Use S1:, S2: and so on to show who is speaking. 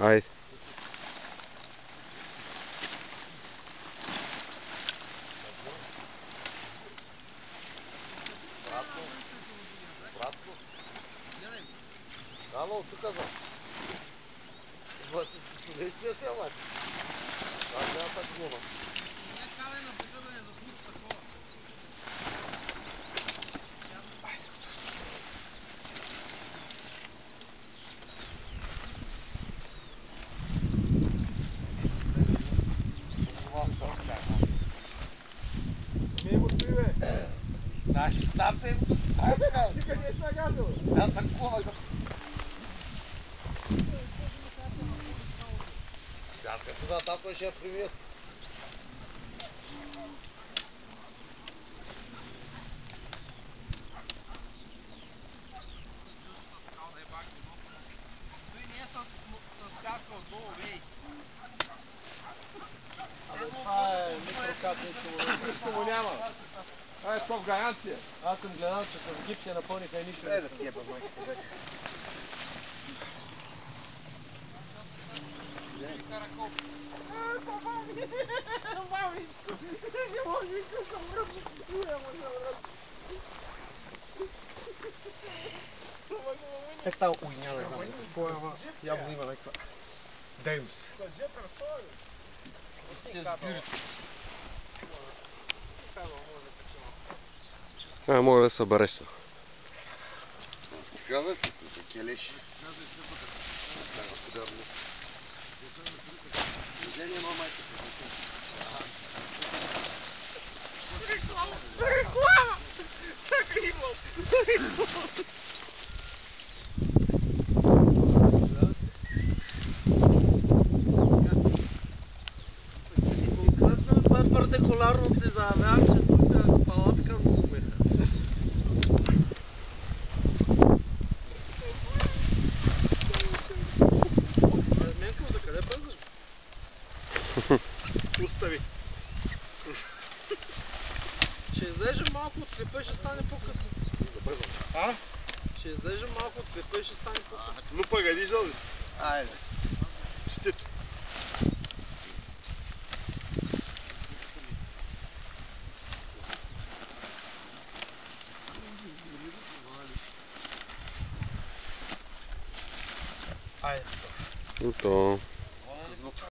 S1: Айде.
S2: Обратно. Ало, тук за. Лесния се, ама. Това трябва да глума.
S3: Не кале на бега да не заслуш такова.
S2: Да, ще стартем. Айде, ти къде си нагадил? Да, такова. Аз като да татко ще я привият.
S3: Той не е с пятка отдолу, вей.
S4: Това е нищо му няма. Това е топ гаранция. Аз съм гледал, че с гипс я напълниха и нищо.
S2: Да ти е бе, майка. Е, тази уйня не знам за какво е, ама явно има някаква дейност.
S1: Мога да събереш се.
S2: Аз ти казах, за келеш.
S3: Реклама! Чакай, имам!
S2: Това е партикуларно ти заявявам, че тук е палатка на смеха. Менко, за къде бързаш? Устави. Ще излежем малко от клипа и ще стане по-късно. А? Ще излежем малко от клипа и ще стане по-късно.
S5: Ну погоди, жалуйся.
S2: Айде.
S5: Честито.
S2: Айде.
S1: Готово.